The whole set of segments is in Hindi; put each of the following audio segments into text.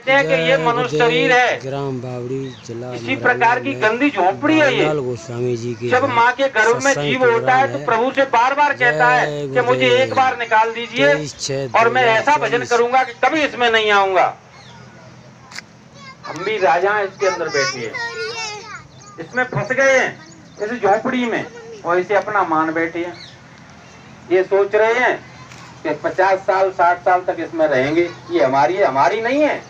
कहते हैं कि ये मनुष्य शरीर है, ग्राम बावड़ी जिला इसी प्रकार की गंदी झोपड़ी है ये। गोस्वामी जी की जब माँ के गर्भ में जीव होता है तो प्रभु से बार बार कहता है कि मुझे एक बार निकाल दीजिए और मैं ऐसा भजन करूंगा कि कभी इसमें नहीं आऊंगा। हम भी राजा इसके अंदर बैठे हैं, इसमें फंस गए हैं इस झोपड़ी में और इसे अपना मान बैठे हैं। ये सोच रहे हैं कि 50 साल 60 साल तक इसमें रहेंगे, ये हमारी नहीं है।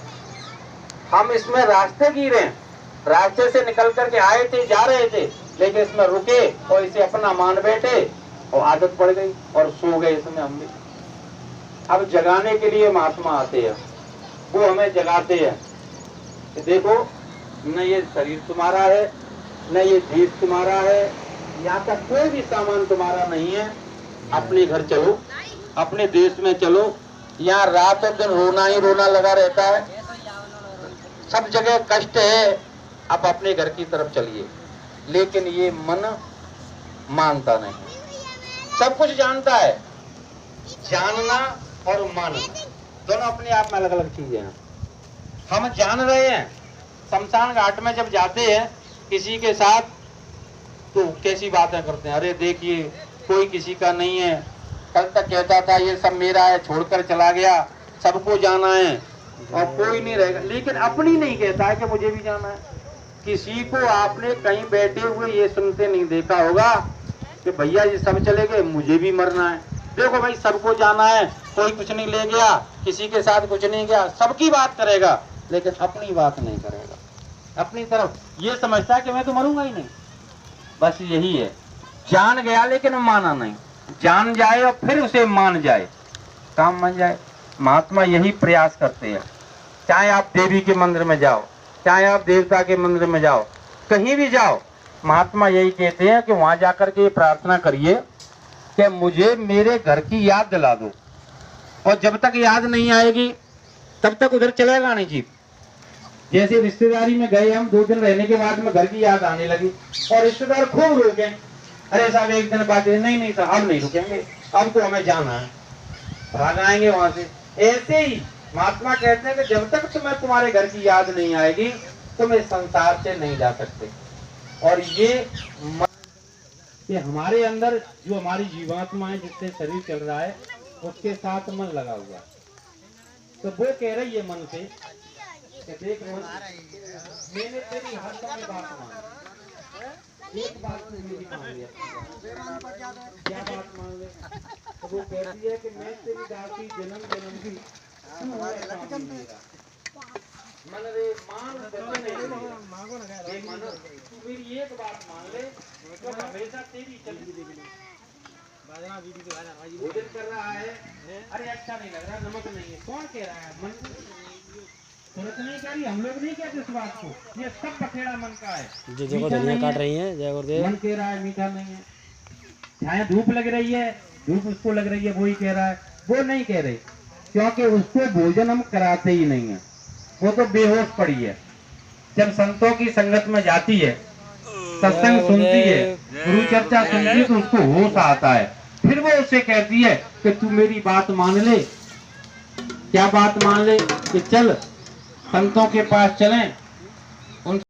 हम इसमें रास्ते गिरे, रास्ते से निकल करके आए थे, जा रहे थे, लेकिन इसमें रुके और इसे अपना मान बैठे और आदत पड़ गई और सो गए इसमें हम भी। अब जगाने के लिए महात्मा आते हैं, वो हमें जगाते हैं कि देखो न ये शरीर तुम्हारा है, न ये देश तुम्हारा है, यहाँ का कोई भी सामान तुम्हारा नहीं है। अपने घर चलो, अपने देश में चलो। यहाँ रात और दिन रोना ही रोना लगा रहता है, सब जगह कष्ट है। अब अपने घर की तरफ चलिए। लेकिन ये मन मानता नहीं, सब कुछ जानता है। जानना और मानना दोनों अपने आप में अलग अलग चीजें हैं। हम जान रहे हैं, शमशान घाट में जब जाते हैं किसी के साथ तो कैसी बातें करते हैं, अरे देखिए कोई किसी का नहीं है, कल तक कहता था ये सब मेरा है, छोड़कर चला गया, सबको जाना है और कोई नहीं रहेगा। लेकिन अपनी नहीं कहता है कि मुझे भी जाना है। किसी को आपने कहीं बैठे हुए ये सुनते नहीं देखा होगा कि भैया ये सब चले गए, मुझे भी मरना है। देखो भाई, सबको जाना है, कोई कुछ नहीं ले गया, किसी के साथ कुछ नहीं गया, सबकी बात करेगा लेकिन अपनी बात नहीं करेगा। अपनी तरफ ये समझता है कि मैं तो मरूंगा ही नहीं। बस यही है, जान गया लेकिन माना नहीं। जान जाए और फिर उसे मान जाए, काम मान जाए। महात्मा यही प्रयास करते हैं। चाहे आप देवी के मंदिर में जाओ, चाहे आप देवता के मंदिर में जाओ, कहीं भी जाओ, महात्मा यही कहते हैं कि वहां जाकर के प्रार्थना करिए कि मुझे मेरे घर की याद दिला दो। और जब तक याद नहीं आएगी तब तक उधर चलेगा नहीं जी। जैसे रिश्तेदारी में गए हम, 2 दिन रहने के बाद में घर की याद आने लगी और रिश्तेदार खूब रोके, अरे साहब एक दिन बाद, नहीं साहब अब नहीं रुकेंगे, अब तो हमें जाना है, भाग आएंगे वहां से। ऐसे ही महात्मा कहते हैं कि जब तक तुम्हें तुम्हारे घर की याद नहीं आएगी तुम इस संसार से नहीं जा सकते। और ये हमारे अंदर जो हमारी जीवात्मा है, जिससे शरीर चल रहा है, उसके साथ मन लगा हुआ है। तो वो कह रही है मन से कि देख मन, मैंने तेरी हर समय बात मानी, एक बात मेरी मान लिया, क्या बात मान ले? तो वो कहती है कि मैं तेरी दासी जन्म जन्म की मन रे मान तू मेरी एक बात मान ले तो हमेशा तेरी चलती। भोजन कर रहा है, अरे अच्छा नहीं लग रहा, नमक नहीं है, कौन कह रहा है? मन सूरत नहीं कह रही, हम लोग नहीं कहते इस बात को, ये सब बखेड़ा मन का है। जो देखो धनिया काट रही है, जय गुरुदेव, मन कह रहा है मीठा नहीं है। चाहे धूप लग रही है, धूप उसको लग रही है, वो ही कह रहा है, वो नहीं कह रही, क्योंकि उसको भोजन हम कराते ही नहीं है, वो तो बेहोश पड़ी है। जब संतों की संगत में जाती है, सत्संग सुनती है, गुरु चर्चा सुनती है, तो उसको होश आता है। फिर वो उससे कहती है कि तू मेरी बात मान ले। क्या बात मान ले? कि चल संतों के पास चलें,